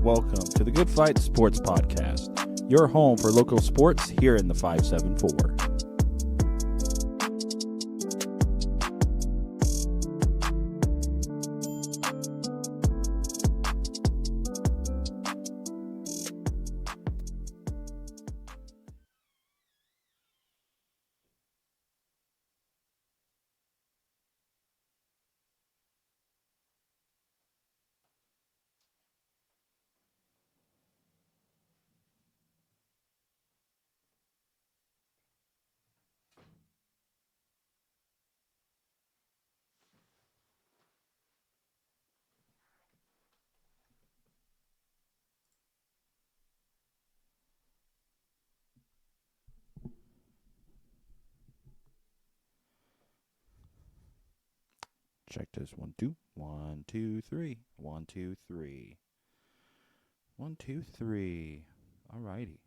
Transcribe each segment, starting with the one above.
Welcome to the Good Fight Sports Podcast, your home for local sports here in the 574. Check this 1, 2, 1, 2, 3, 1, 2, 3, 1, 2, 3. Alrighty.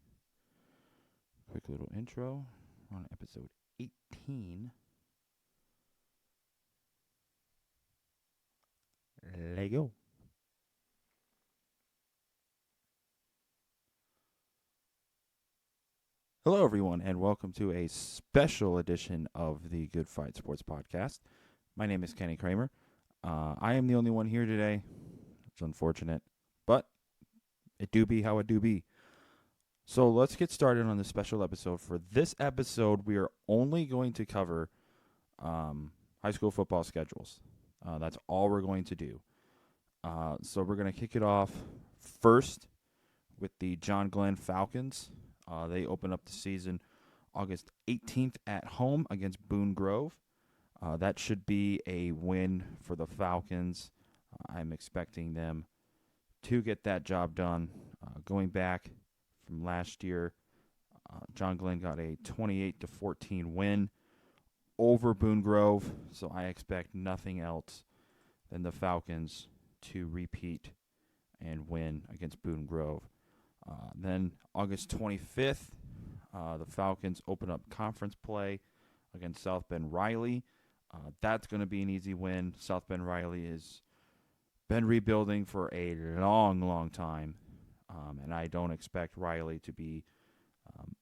Quick little intro. We're on episode 18. Let go. Hello, everyone, and welcome to a special edition of the Good Fight Sports Podcast. My name is Kenny Cramer. I am the only one here today. It's unfortunate, but it do be how it do be. So let's get started on this special episode. For this episode, we are only going to cover high school football schedules. That's all we're going to do. So we're going to kick it off first with the John Glenn Falcons. They open up the season August 18th at home against Boone Grove. That should be a win for the Falcons. I'm expecting them to get that job done. Going back from last year, John Glenn got a 28-14 win over Boone Grove, so I expect nothing else than the Falcons to repeat and win against Boone Grove. Then August 25th, the Falcons open up conference play against South Bend Riley. That's going to be an easy win. South Bend Riley has been rebuilding for a long, long time, and I don't expect Riley to be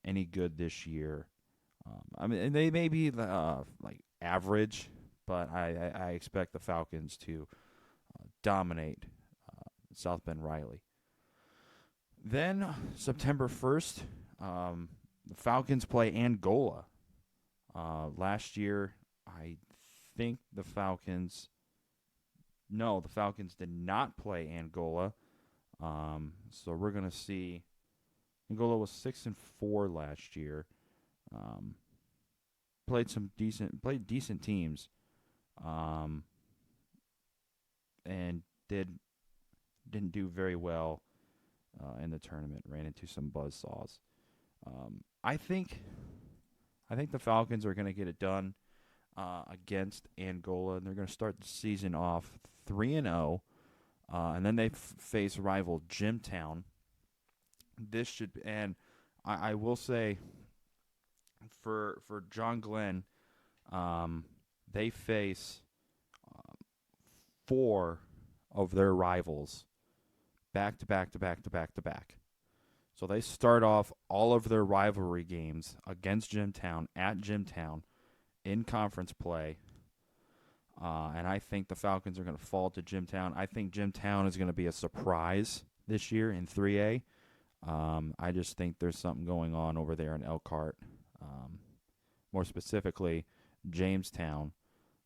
any good this year. I mean, they may be like average, but I expect the Falcons to dominate South Bend Riley. Then September 1st, the Falcons play Angola. Last year, I think the Falcons did not play Angola. So we're going to see Angola was 6-4 last year. Played decent teams. And didn't do very well in the tournament. Ran into some buzzsaws. I think the Falcons are going to get it done against Angola, and they're going to start the season off 3-0, and then they face rival Jimtown. This should, and I will say, for John Glenn, they face 4 of their rivals back to back. So they start off all of their rivalry games against Jimtown, at Jimtown, in conference play. And I think the Falcons are going to fall to Jimtown. I think Jimtown is going to be a surprise this year in 3A. I just think there's something going on over there in Elkhart. More specifically, Jamestown.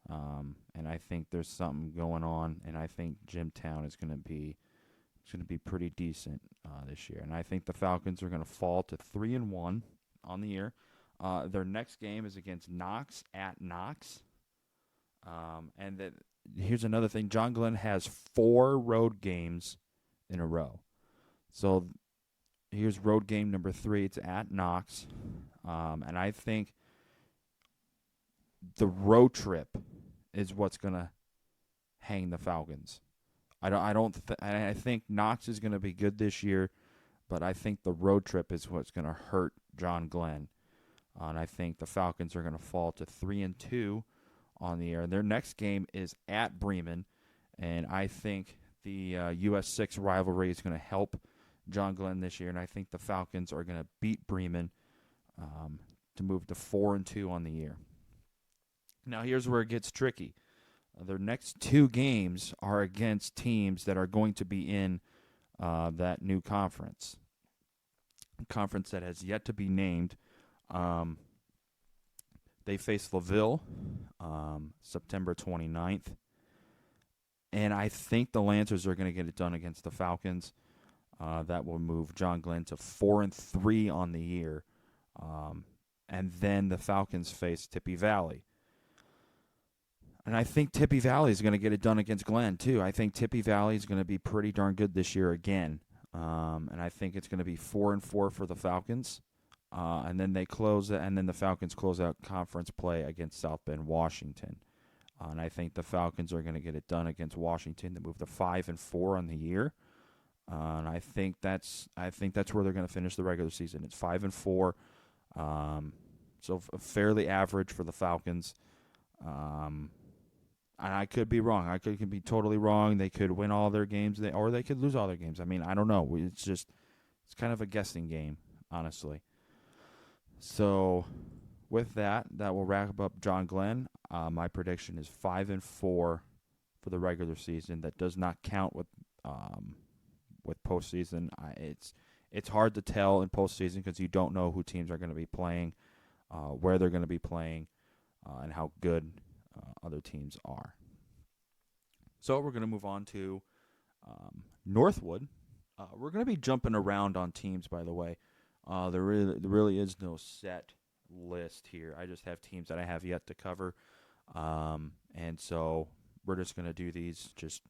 And I think there's something going on, and I think Jimtown is going to be pretty decent this year. And I think the Falcons are going to fall to 3-1 on the year. Their next game is against Knox at Knox. And then here's another thing. John Glenn has 4 road games in a row. So here's road game number 3. It's at Knox. And I think the road trip is what's going to hang the Falcons. I think Knox is going to be good this year, but I think the road trip is what's going to hurt John Glenn. And I think the Falcons are going to fall to 3-2 on the year. Their next game is at Bremen, and I think the US 6 rivalry is going to help John Glenn this year, and I think the Falcons are going to beat Bremen to move to 4-2 on the year. Now here's where it gets tricky. Their next two games are against teams that are going to be in that new conference, a conference that has yet to be named. They face LaVille September 29th, and I think the Lancers are going to get it done against the Falcons. That will move John Glenn to 4-3 on the year, and then the Falcons face Tippy Valley. And I think Tippy Valley is going to get it done against Glenn, too. I think Tippy Valley is going to be pretty darn good this year again. And I think it's going to be 4-4 for the Falcons. And then the Falcons close out conference play against South Bend, Washington. And I think the Falcons are going to get it done against Washington to move to 5-4 on the year. And I think that's where they're going to finish the regular season. It's 5-4. So fairly average for the Falcons. And I could be wrong. I could be totally wrong. They could win all their games, or they could lose all their games. I mean, I don't know. It's kind of a guessing game, honestly. So, with that will wrap up John Glenn. My prediction is 5-4 for the regular season. That does not count with postseason. It's hard to tell in postseason because you don't know who teams are going to be playing, where they're going to be playing, and how good other teams are. So we're going to move on to Northwood. We're going to be jumping around on teams, by the way. There really is no set list here. I just have teams that I have yet to cover. And so we're just going to do these just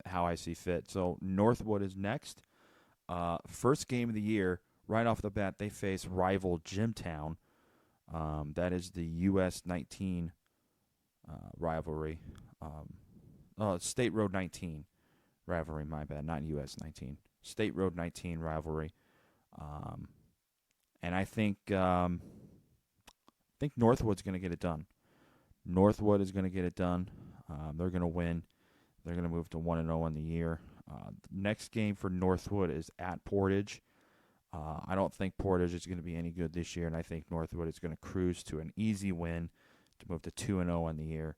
how I see fit. So Northwood is next. First game of the year, right off the bat, they face rival Jimtown. That is the US 19 rivalry. State Road 19 rivalry, my bad, not US 19. State Road 19 rivalry. And I think Northwood's going to get it done. Northwood is going to get it done. They're going to win. They're going to move to 1-0 on the year. Next game for Northwood is at Portage. I don't think Portage is going to be any good this year, and I think Northwood is going to cruise to an easy win to move to 2-0 on the year.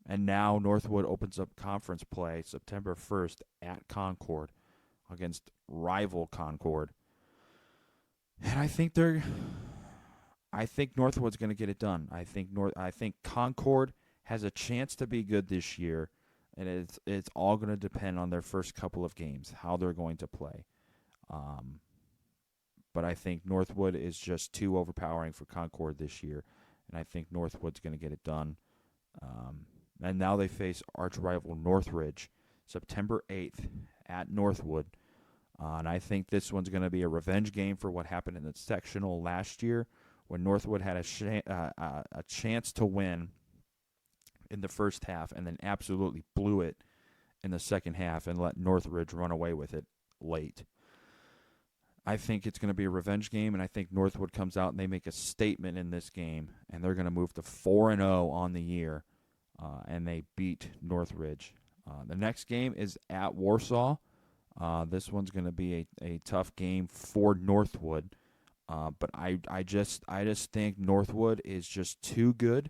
And now Northwood opens up conference play September 1st at Concord against rival Concord. And I think Northwood's going to get it done. I think Concord has a chance to be good this year, and it's all going to depend on their first couple of games, how they're going to play. But I think Northwood is just too overpowering for Concord this year, and I think Northwood's going to get it done. And now they face arch rival Northridge September 8th at Northwood. And I think this one's going to be a revenge game for what happened in the sectional last year when Northwood had a chance to win in the first half and then absolutely blew it in the second half and let Northridge run away with it late. I think it's going to be a revenge game, and I think Northwood comes out and they make a statement in this game, and they're going to move to 4-0 on the year, and they beat Northridge. The next game is at Warsaw. This one's going to be a tough game for Northwood, but I just think Northwood is just too good,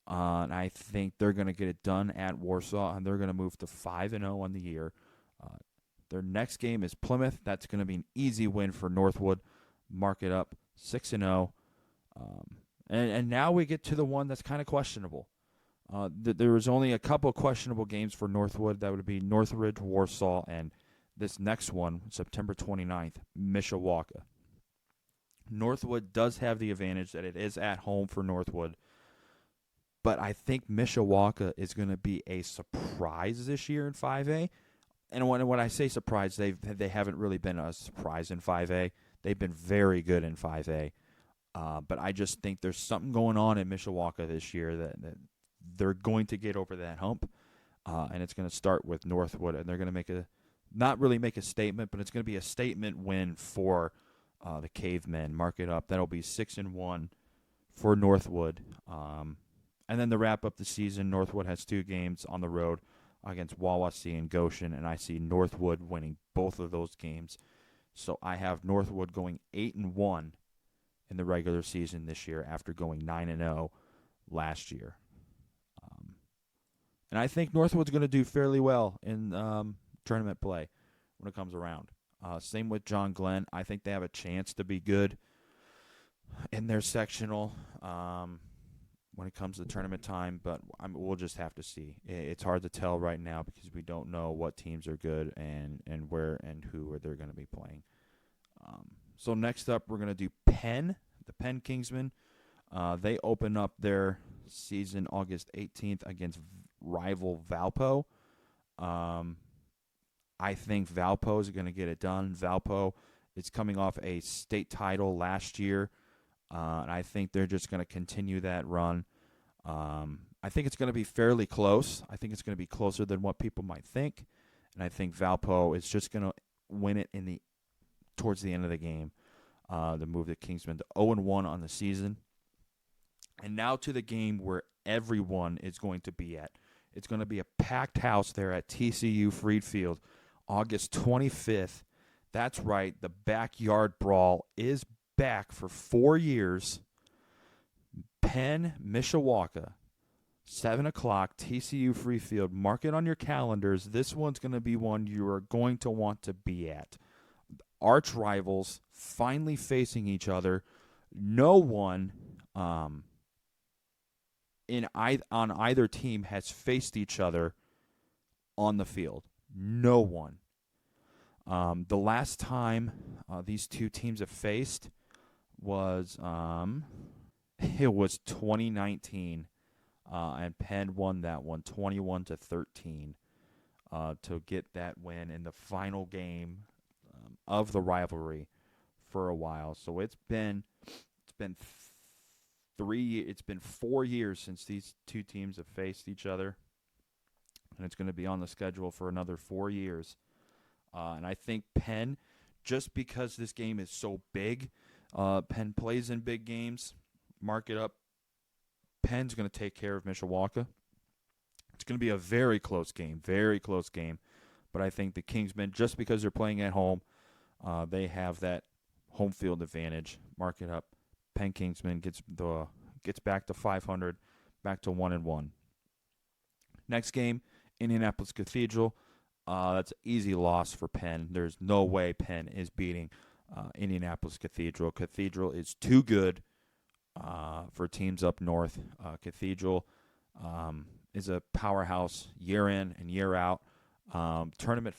and I think they're going to get it done at Warsaw, and they're going to move to 5-0 on the year. Their next game is Plymouth. That's going to be an easy win for Northwood. Mark it up, 6-0. And now we get to the one that's kind of questionable. There was only a couple questionable games for Northwood. That would be Northridge, Warsaw, and this next one, September 29th, Mishawaka. Northwood does have the advantage that it is at home for Northwood. But I think Mishawaka is going to be a surprise this year in 5A. And when I say surprise, they haven't really been a surprise in 5A. They've been very good in 5A. But I just think there's something going on in Mishawaka this year that they're going to get over that hump. And it's going to start with Northwood. And they're going to not really make a statement, but it's going to be a statement win for the Cavemen. Mark it up. That'll be 6-1 for Northwood. And then to wrap up the season, Northwood has 2 games on the road against Wawasee and Goshen, and I see Northwood winning both of those games. So I have Northwood going 8-1 in the regular season this year after going 9-0 last year. And I think Northwood's going to do fairly well in tournament play when it comes around. Same with John Glenn. I think they have a chance to be good in their sectional when it comes to tournament time, but we'll just have to see. It's hard to tell right now because we don't know what teams are good and where and who they're going to be playing. So next up, we're going to do Penn, the Penn Kingsmen. They open up their season August 18th against rival Valpo. I think Valpo is going to get it done. Valpo is coming off a state title last year, and I think they're just going to continue that run. I think it's going to be fairly close. I think it's going to be closer than what people might think, and I think Valpo is just going to win it towards the end of the game to move the Kingsmen to 0-1 on the season. And now to the game where everyone is going to be at. It's going to be a packed house there at TCU Freed Field, August 25th. That's right, the Backyard Brawl is back for 4 years. Penn, Mishawaka, 7 o'clock, TCU Free Field. Mark it on your calendars. This one's going to be one you are going to want to be at. Arch rivals finally facing each other. No one on either team has faced each other on the field. No one. The last time these two teams have faced was it was 2019, and Penn won that one 21-13 to get that win in the final game of the rivalry for a while. So it's been 4 years since these two teams have faced each other, and it's going to be on the schedule for another 4 years. And I think Penn, just because this game is so big, Penn plays in big games. Mark it up. Penn's going to take care of Mishawaka. It's going to be a very close game. But I think the Kingsmen, just because they're playing at home, they have that home field advantage. Mark it up. Penn Kingsmen gets back to 500, back to 1-1. Next game, Indianapolis Cathedral. That's an easy loss for Penn. There's no way Penn is beating Indianapolis Cathedral. Cathedral is too good for teams up north. Cathedral is a powerhouse year in and year out. Tournament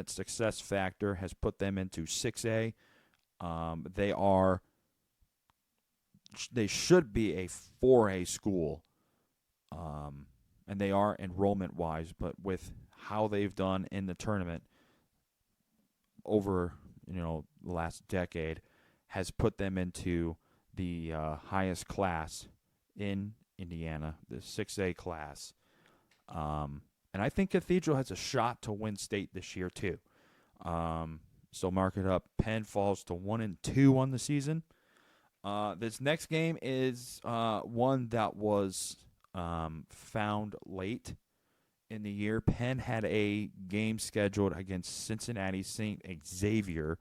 success factor has put them into 6A. They should be a 4A school, and they are enrollment-wise, but with how they've done in the tournament over the last decade has put them into the highest class in Indiana, the 6A class. And I think Cathedral has a shot to win state this year too. So mark it up. Penn falls to 1-2 on the season. This next game is one that was found late in the year. Penn had a game scheduled against Cincinnati St. Xavier,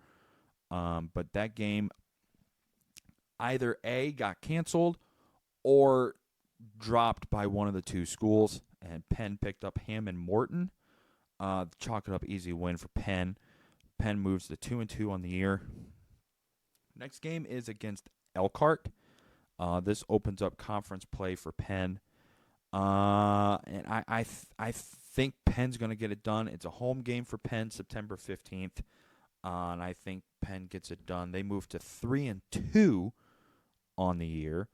but that game either A, got canceled or dropped by one of the two schools, and Penn picked up Hammond Morton. Chalk it up, easy win for Penn. Penn moves to 2-2 on the year. Next game is against Elkhart. This opens up conference play for Penn. And I think Penn's going to get it done. It's a home game for Penn, September 15th. And I think Penn gets it done. They move to 3-2 on the year.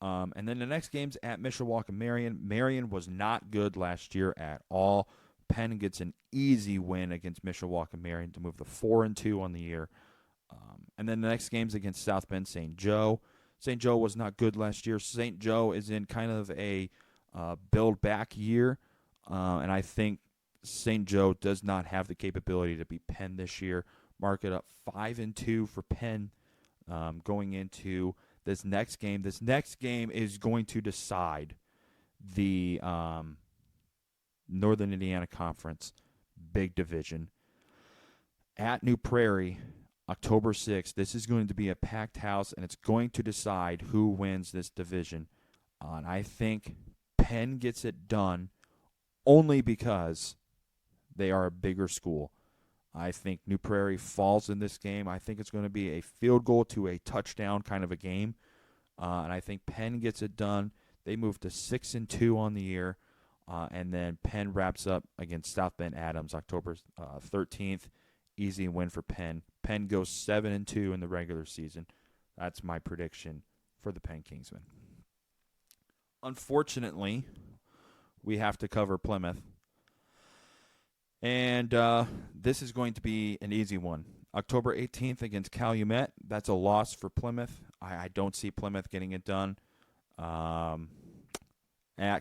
And then the next game's at Mishawaka Marion. Marion was not good last year at all. Penn gets an easy win against Mishawaka Marion to move to 4-2 on the year. And then the next game's against South Bend St. Joe. St. Joe was not good last year. St. Joe is in kind of a build-back year. And I think St. Joe does not have the capability to beat Penn this year. Mark it up 5-2 for Penn going into This next game is going to decide the Northern Indiana Conference Big Division. At New Prairie, October 6th. This is going to be a packed house, and it's going to decide who wins this division. And I think Penn gets it done only because they are a bigger school. I think New Prairie falls in this game. I think it's going to be a field goal to a touchdown kind of a game. And I think Penn gets it done. They move to 6-2 on the year. And then Penn wraps up against South Bend Adams October 13th. Easy win for Penn. Penn goes 7-2 in the regular season. That's my prediction for the Penn Kingsmen. Unfortunately, we have to cover Plymouth. And this is going to be an easy one. October 18th against Calumet. That's a loss for Plymouth. I don't see Plymouth getting it done. At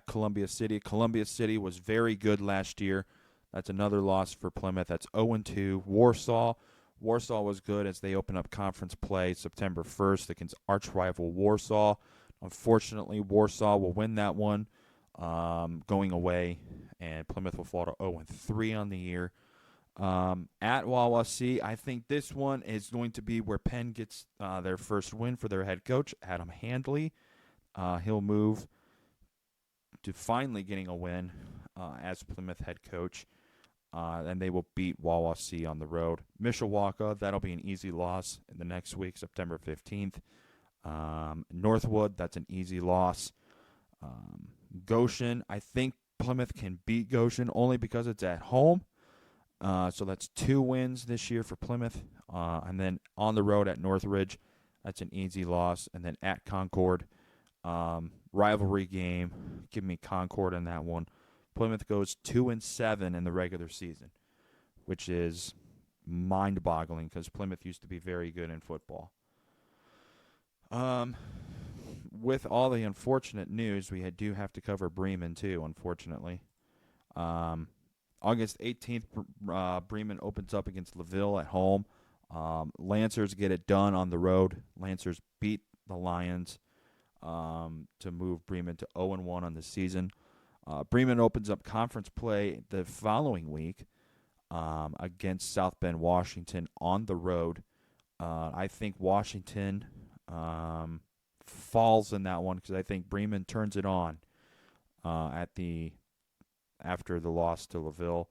Columbia City. Columbia City was very good last year. That's another loss for Plymouth. That's 0-2. Warsaw. Warsaw was good as they open up conference play September 1st against arch-rival Warsaw. Unfortunately, Warsaw will win that one going away, and Plymouth will fall to 0-3 on the year. At Wawasee, I think this one is going to be where Penn gets their first win for their head coach, Adam Handley. He'll move to finally getting a win as Plymouth head coach. And they will beat Wawasee on the road. Mishawaka, that'll be an easy loss in the next week, September 15th. Northwood, that's an easy loss. Goshen, I think Plymouth can beat Goshen only because it's at home. So that's 2 wins this year for Plymouth. And then on the road at Northridge, that's an easy loss. And then at Concord, rivalry game. Give me Concord in that one. Plymouth goes 2-7 in the regular season, which is mind-boggling because Plymouth used to be very good in football. With all the unfortunate news, we do have to cover Bremen too, unfortunately. August 18th, Bremen opens up against LaVille at home. Lancers get it done on the road. Lancers beat the Lions to move Bremen to 0-1 on the season. Bremen opens up conference play the following week against South Bend, Washington on the road. I think Washington falls in that one because I think Bremen turns it on after the loss to LaVille.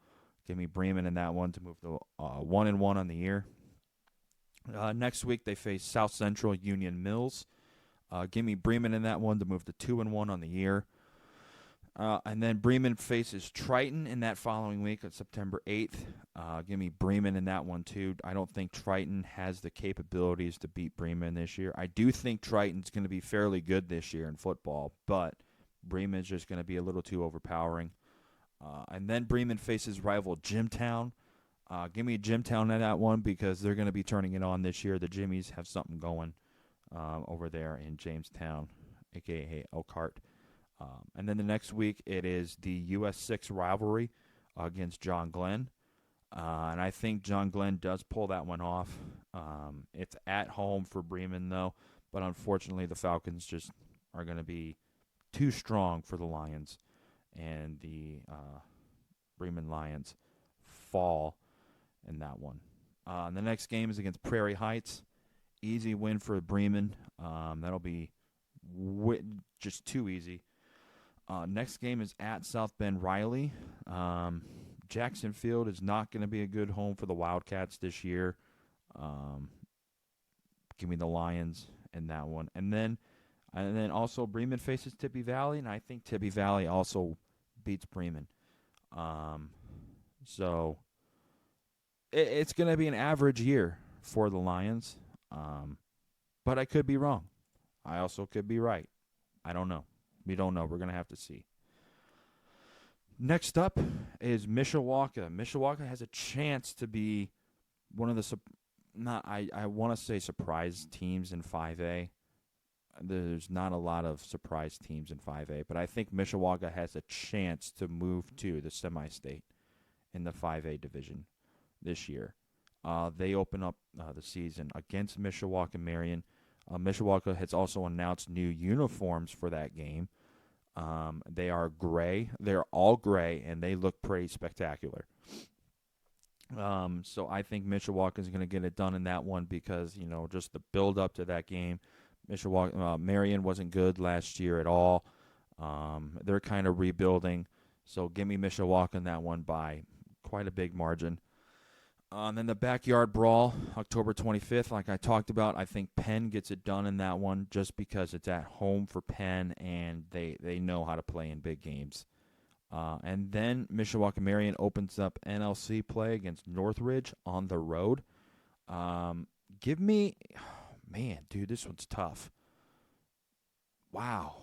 Give me Bremen in that one to move to 1-1 on the year. Next week they face South Central Union Mills. Give me Bremen in that one to move to 2-1 on the year. And then Bremen faces Triton in that following week on September 8th. Give me Bremen in that one, too. I don't think Triton has the capabilities to beat Bremen this year. I do think Triton's going to be fairly good this year in football, but Bremen's just going to be a little too overpowering. And then Bremen faces rival Jimtown. Give me Jimtown in that one because they're going to be turning it on this year. The Jimmies have something going over there in Jamestown, a.k.a. Elkhart. And then the next week, it is the US 6 rivalry against John Glenn. And I think John Glenn does pull that one off. It's at home for Bremen, though. But unfortunately, the Falcons just are going to be too strong for the Lions. And the Bremen Lions fall in that one. The next game is against Prairie Heights. Easy win for Bremen. That'll be just too easy. Next game is at South Bend Riley. Jackson Field is not going to be a good home for the Wildcats this year. Give me the Lions in that one. And then also Bremen faces Tippy Valley, and I think Tippy Valley also beats Bremen. So it's going to be an average year for the Lions. But I could be wrong. I also could be right. I don't know. We don't know. We're going to have to see. Next up is Mishawaka. Mishawaka has a chance to be one of the I want to say surprise teams in 5A. There's not a lot of surprise teams in 5A, but I think Mishawaka has a chance to move to the semi-state in the 5A division this year. They open up the season against Mishawaka Marion. Mishawaka has also announced new uniforms for that game. They are gray. They're all gray, and they look pretty spectacular. So I think Mishawaka is going to get it done in that one because, just the build up to that game. Mishawaka, Marion wasn't good last year at all. They're kind of rebuilding. So give me Mishawaka in that one by quite a big margin. And then the backyard brawl, October 25th, like I talked about, I think Penn gets it done in that one just because it's at home for Penn and they know how to play in big games. And then Mishawaka Marion opens up NLC play against Northridge on the road. Give me, man, dude, this one's tough. Wow.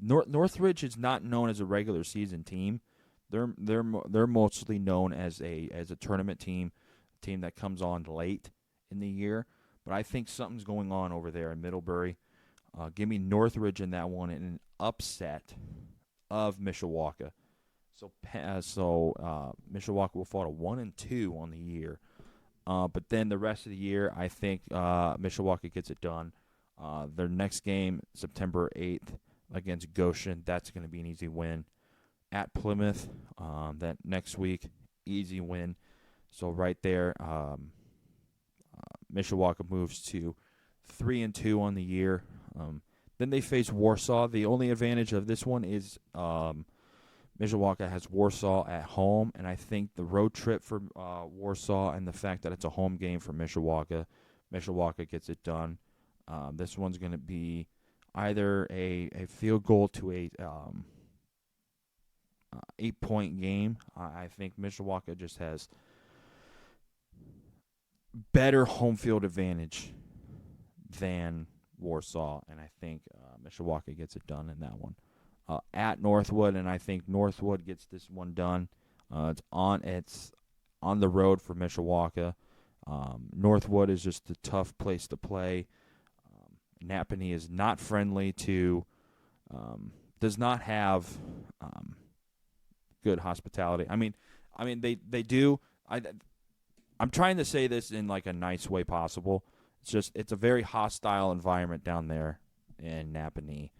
Northridge is not known as a regular season team. They're mostly known as a tournament team, a team that comes on late in the year. But I think something's going on over there in Middlebury. Give me Northridge in that one in an upset of Mishawaka. So Mishawaka will fall to 1-2 on the year. But then the rest of the year, I think Mishawaka gets it done. Their next game, September 8th, against Goshen, that's going to be an easy win. At Plymouth, that next week, easy win. So right there, Mishawaka moves to 3-2 on the year. Then they face Warsaw. The only advantage of this one is Mishawaka has Warsaw at home, and I think the road trip for Warsaw and the fact that it's a home game for Mishawaka gets it done. This one's going to be either a field goal to a 8-point game. I think Mishawaka just has better home field advantage than Warsaw, and I think Mishawaka gets it done in that one. At Northwood, and I think Northwood gets this one done. It's on the road for Mishawaka. Northwood is just a tough place to play. Napanee is not friendly to, does not have good hospitality. I mean they do. I'm trying to say this in like a nice way possible. It's a very hostile environment down there in Napanee.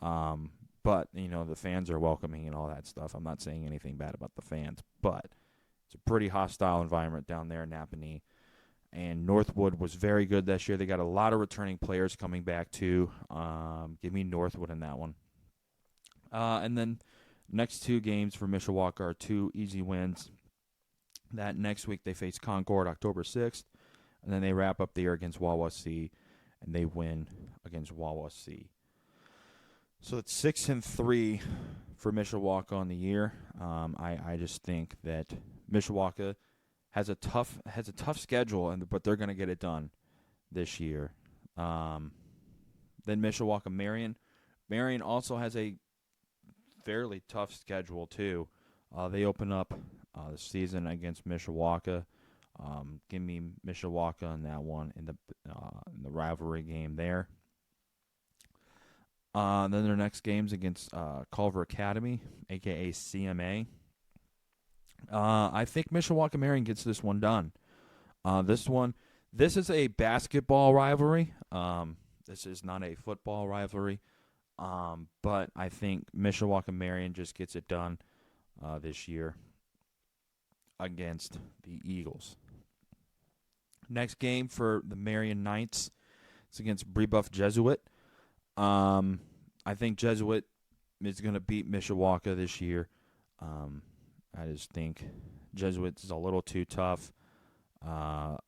But, the fans are welcoming and all that stuff. I'm not saying anything bad about the fans, but it's a pretty hostile environment down there in Napanee. And Northwood was very good this year. They got a lot of returning players coming back, too. Give me Northwood in that one. And then next two games for Mishawaka are two easy wins. That next week they face Concord October 6th. And then they wrap up the year against Wawasee, and they win against Wawasee. So it's 6-3 for Mishawaka on the year. I just think that Mishawaka has a tough schedule, but they're going to get it done this year. Then Mishawaka Marion. Marion also has a fairly tough schedule too. They open up the season against Mishawaka. Give me Mishawaka in that one in the rivalry game there. Then their next game's against Culver Academy, a.k.a. CMA. I think Mishawaka Marion gets this one done. This is a basketball rivalry. This is not a football rivalry. But I think Mishawaka Marion just gets it done this year against the Eagles. Next game for the Marion Knights, it's against Brebeuf Jesuit. I think Jesuit is going to beat Mishawaka this year. I just think Jesuit is a little too tough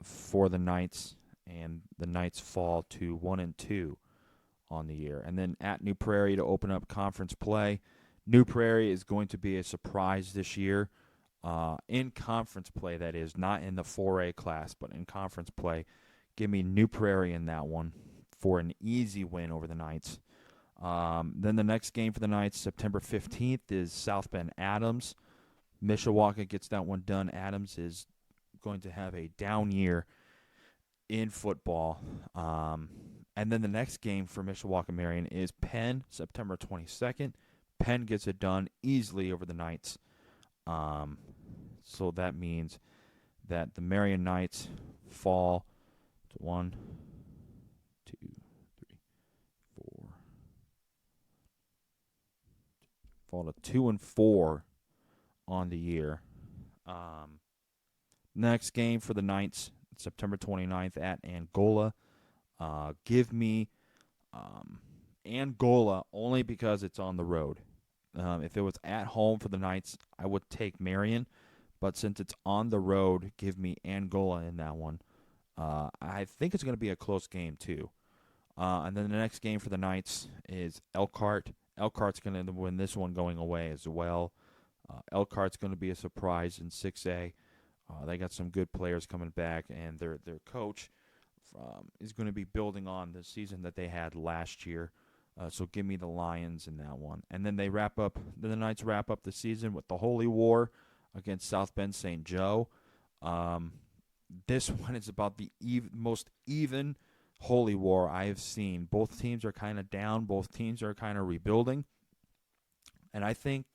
for the Knights, and the Knights fall to 1-2 on the year. And then at New Prairie to open up conference play. New Prairie is going to be a surprise this year. In conference play, that is, not in the 4A class, but in conference play. Give me New Prairie in that one for an easy win over the Knights. Then the next game for the Knights, September 15th, is South Bend Adams. Mishawaka gets that one done. Adams is going to have a down year in football. And then the next game for Mishawaka Marion is Penn, September 22nd. Penn gets it done easily over the Knights. So that means that the Marion Knights fall to 1, fall to 2-4 on the year. Next game for the Knights, September 29th at Angola. Give me Angola only because it's on the road. If it was at home for the Knights, I would take Marion. But since it's on the road, give me Angola in that one. I think it's going to be a close game, too. And then the next game for the Knights is Elkhart. Elkhart's going to win this one going away as well. Elkhart's going to be a surprise in 6A. They got some good players coming back, and their coach is going to be building on the season that they had last year. So give me the Lions in that one. And then the Knights wrap up the season with the Holy War against South Bend St. Joe. This one is about the most even Holy War I have seen. Both teams are kind of down. Both teams are kind of rebuilding. And I think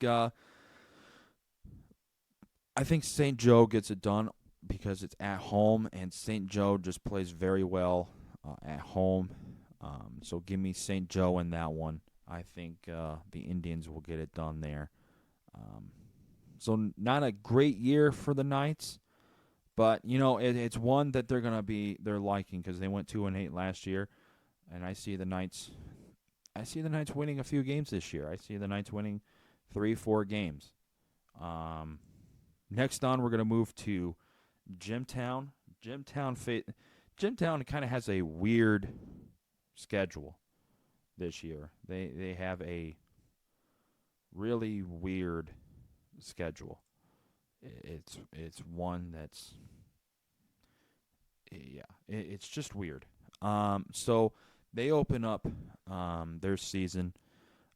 St. Joe gets it done because it's at home, and St. Joe just plays very well at home. So give me St. Joe in that one. I think the Indians will get it done there. So not a great year for the Knights, but it's one that they're liking because they went 2-8 last year, and I see the Knights winning a few games this year. I see the Knights winning 3-4 games. Next on, we're going to move to Jimtown. Jimtown kind of has a weird schedule this year. They have a really weird schedule. It's one that's it's just weird. So they open up their season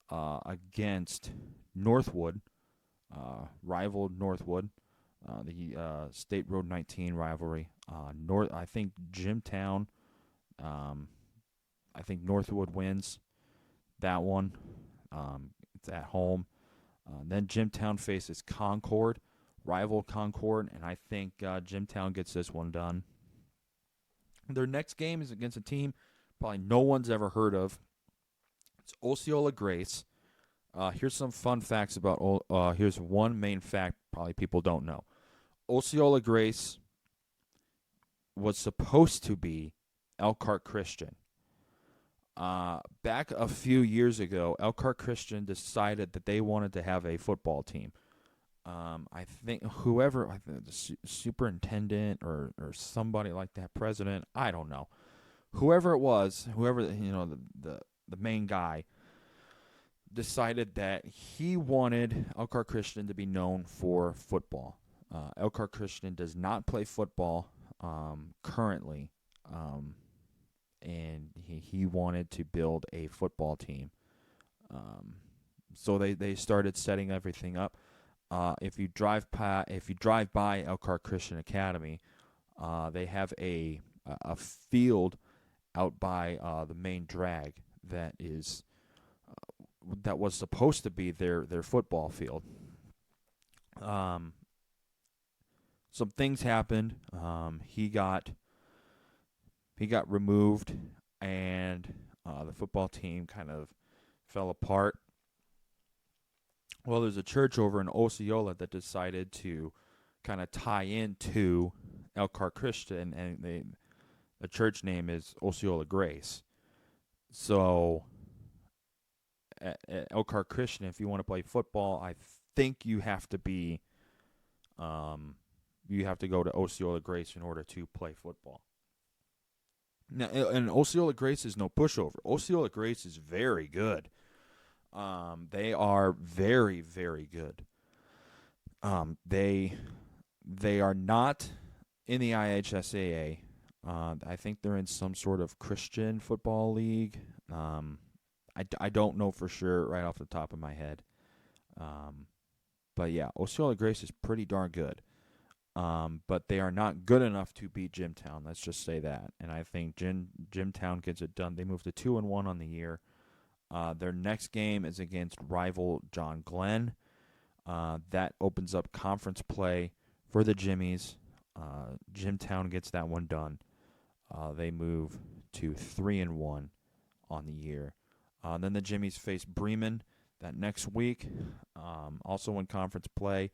against Northwood, rival Northwood, the State Road 19 rivalry. I think Jimtown. I think Northwood wins that one. It's at home. Then Jimtown faces Concord, rival Concord, and I think Jimtown gets this one done. Their next game is against a team probably no one's ever heard of. It's Osceola Grace. Here's some fun facts about. Here's one main fact probably people don't know. Osceola Grace was supposed to be Elkhart Christian. Back a few years ago, Elkhart Christian decided that they wanted to have a football team. I think the superintendent or somebody like that, president, I don't know. Whoever it was, the main guy, decided that he wanted Elkhart Christian to be known for football. Elkhart Christian does not play football currently, and he wanted to build a football team. So they started setting everything up. If you drive by Elkhart Christian Academy, they have a field out by the main drag that was supposed to be their football field. Some things happened. He got removed, and the football team kind of fell apart. Well, there's a church over in Osceola that decided to kind of tie into Elkhart Christian, and the church name is Osceola Grace. So at Elkhart Christian, if you want to play football, I think you have to be you have to go to Osceola Grace in order to play football. Now, and Osceola Grace is no pushover. Osceola Grace is very good. They are very, very good. They are not in the IHSAA. I think they're in some sort of Christian football league. I don't know for sure right off the top of my head. But yeah, Osceola Grace is pretty darn good. But they are not good enough to beat Jimtown. Let's just say that. And I think Jimtown gets it done. They move to 2-1 on the year. Their next game is against rival John Glenn. That opens up conference play for the Jimmies. Jimtown gets that one done. They move to 3-1 on the year. Then the Jimmies face Bremen. that next week. Also in conference play,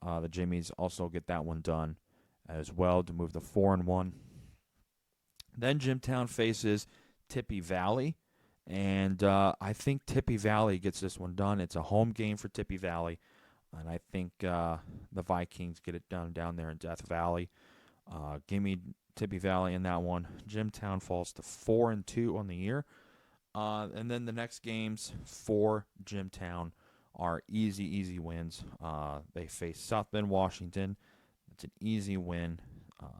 the Jimmies also get that one done as well to move to 4-1. Then Jimtown faces Tippy Valley, and I think Tippy Valley gets this one done. It's a home game for Tippy Valley, and I think the Vikings get it done down there in Death Valley. Give me Tippy Valley in that one. Jimtown falls to 4-2 on the year. And then the next games for Jimtown are easy wins. They face South Bend, Washington. It's an easy win.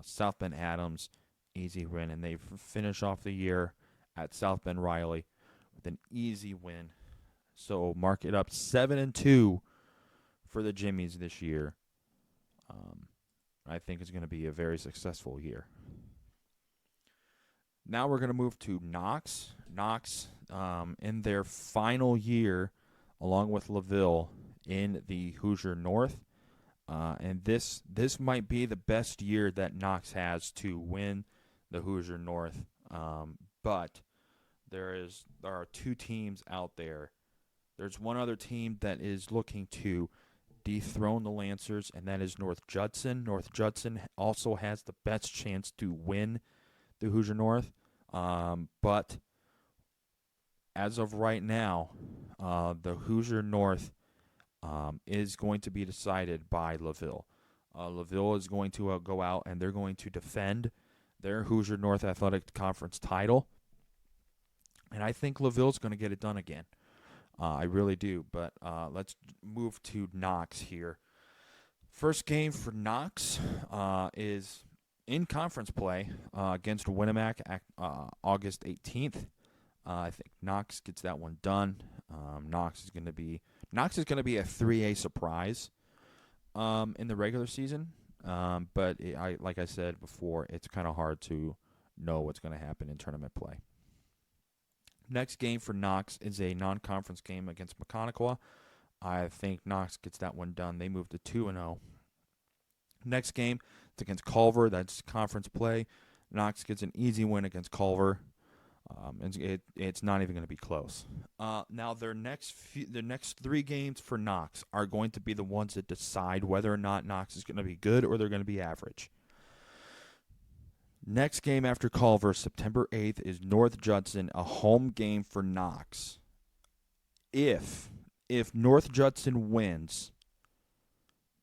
South Bend Adams, easy win. And they finish off the year at South Bend Riley with an easy win. So mark it up 7-2 for the Jimmies this year. I think it's going to be a very successful year. Now we're going to move to Knox. Knox, in their final year, along with LaVille, in the Hoosier North. And this might be the best year that Knox has to win the Hoosier North. But there are two teams out there. There's one other team that is looking to dethrone the Lancers, and that is North Judson. North Judson also has the best chance to win the Hoosier North. But as of right now, the Hoosier North is going to be decided by LaVille. LaVille is going to go out and they're going to defend their Hoosier North Athletic Conference title. And I think LaVille's going to get it done again. I really do. But let's move to Knox here. First game for Knox is in conference play against Winnemac August 18th. I think Knox gets that one done. Knox is going to be a 3A surprise in the regular season. But like I said before, it's kind of hard to know what's going to happen in tournament play. Next game for Knox is a non-conference game against Mechanicawa. I think Knox gets that one done. They move to 2-0. Next game, it's against Culver. That's conference play. Knox gets an easy win against Culver. It's not even going to be close. Now, the next three games for Knox are going to be the ones that decide whether or not Knox is going to be good or they're going to be average. Next game after Culver, September 8th, is North Judson, a home game for Knox. If North Judson wins,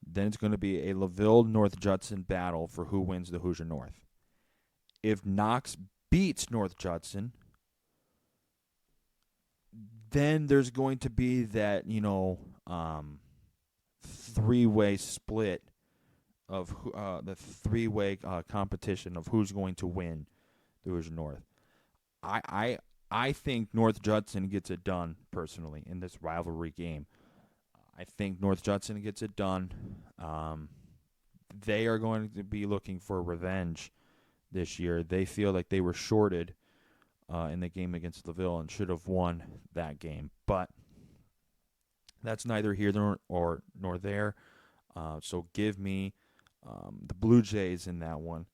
then it's going to be a LaVille-North Judson battle for who wins the Hoosier North. If Knox beats North Judson, then there's going to be that, three-way split of the three-way competition of who's going to win the Hoosier North. I think North Judson gets it done, personally, in this rivalry game. I think North Judson gets it done. They are going to be looking for revenge this year. They feel like they were shorted in the game against LaVille and should have won that game. But that's neither here nor there. So give me the Blue Jays in that one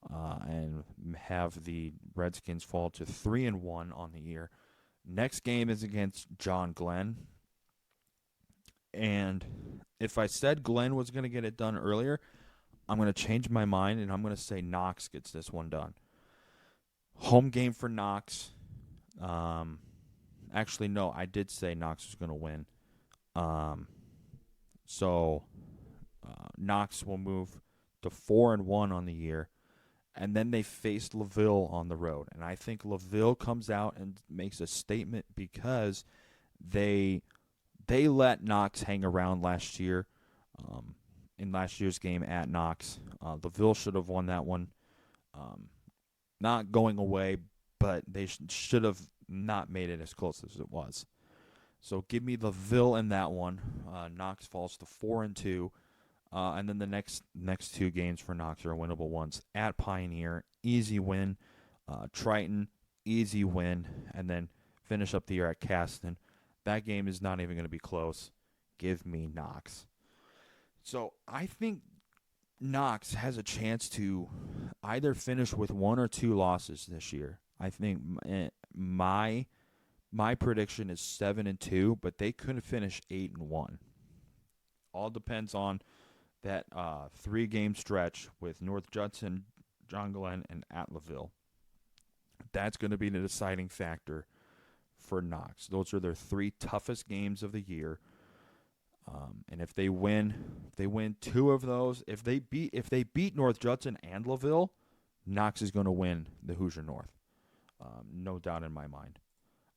and have the Redskins fall to 3-1 on the year. Next game is against John Glenn. And if I said Glenn was going to get it done earlier, I'm going to change my mind, and I'm going to say Knox gets this one done. Home game for Knox. Actually, no, I did say Knox was going to win. So Knox will move to 4-1 on the year. And then they face LaVille on the road. And I think LaVille comes out and makes a statement because they let Knox hang around last year in last year's game at Knox. LaVille should have won that one. Not going away, but they should have not made it as close as it was. So give me LaVille in that one. Knox falls to 4-2. And then the next two games for Knox are winnable ones. At Pioneer, easy win. Triton, easy win. And then finish up the year at Caston. That game is not even going to be close. Give me Knox. So I think Knox has a chance to either finish with one or two losses this year. I think my My prediction is 7-2, but they could finish 8-1. All depends on that 3-game stretch with North Judson, John Glenn, and Atlaville. That's going to be the deciding factor for Knox. Those are their 3 toughest games of the year. And if they win 2 of those, if they beat North Judson and LaVille, Knox is going to win the Hoosier North. No doubt in my mind.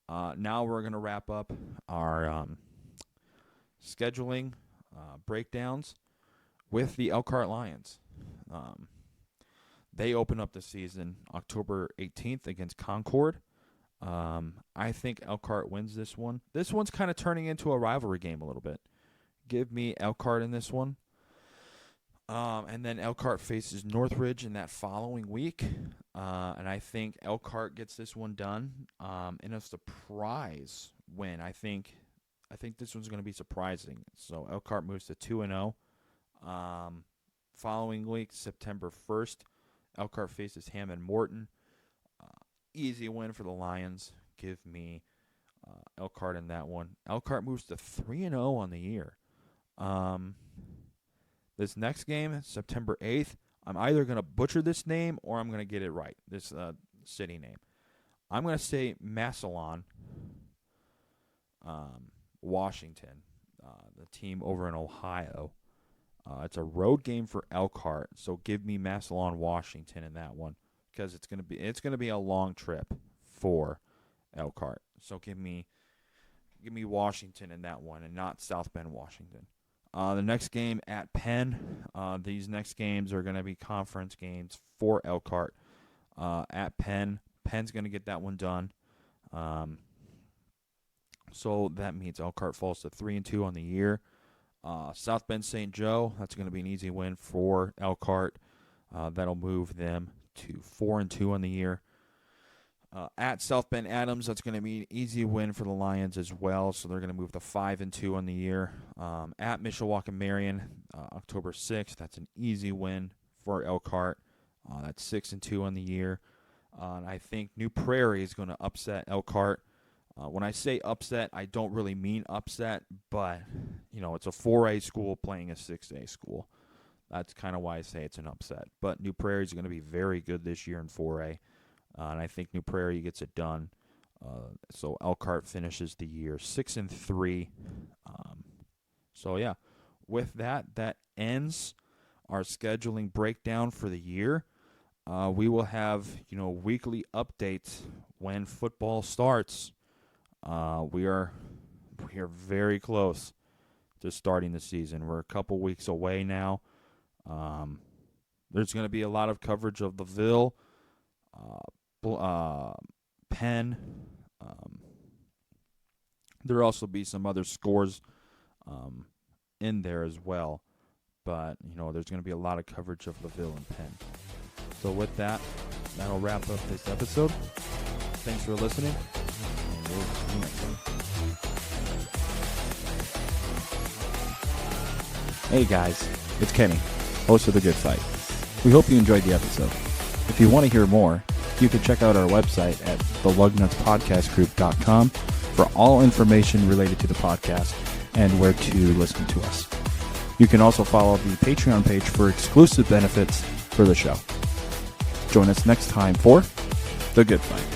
Now we're going to wrap up our scheduling breakdowns with the Elkhart Lions. They open up the season October 18th against Concord. I think Elkhart wins this one. This one's kind of turning into a rivalry game a little bit. Give me Elkhart in this one. And then Elkhart faces Northridge in that following week. And I think Elkhart gets this one done in a surprise win. I think this one's going to be surprising. So Elkhart moves to 2-0. Following week, September 1st, Elkhart faces Hammond Morton. Easy win for the Lions. Give me Elkhart in that one. Elkhart moves to 3-0 on the year. This next game, September 8th, I'm either going to butcher this name or I'm going to get it right, this city name. I'm going to say Massillon, Washington, the team over in Ohio. It's a road game for Elkhart, so give me Massillon, Washington in that one because it's going to be a long trip for Elkhart. So give me Washington in that one and not South Bend, Washington. The next game at Penn. These next games are going to be conference games for Elkhart. At Penn. Penn's going to get that one done. So that means Elkhart falls to 3-2 on the year. South Bend St. Joe. That's going to be an easy win for Elkhart. That'll move them to 4-2 on the year. At South Bend Adams, that's going to be an easy win for the Lions as well, so they're going to move to 5-2 on the year. At Mishawaka Marion, October 6th, that's an easy win for Elkhart. That's 6-2 on the year. And I think New Prairie is going to upset Elkhart. When I say upset, I don't really mean upset, but it's a 4A school playing a 6A school. That's kind of why I say it's an upset. But New Prairie is going to be very good this year in 4A. And I think New Prairie gets it done. So Elkhart finishes the year 6-3. So yeah, with that ends our scheduling breakdown for the year. We will have weekly updates when football starts. We are very close to starting the season. We're a couple weeks away now. There's going to be a lot of coverage of the Ville. Penn. There'll also be some other scores in there as well. But, there's going to be a lot of coverage of LaVille and Penn. So with that'll wrap up this episode. Thanks for listening. And we'll see you next time. Hey guys, it's Kenny, host of The Good Fight. We hope you enjoyed the episode. If you want to hear more, you can check out our website at thelugnutspodcastgroup.com for all information related to the podcast and where to listen to us. You can also follow the Patreon page for exclusive benefits for the show. Join us next time for The Good Fight.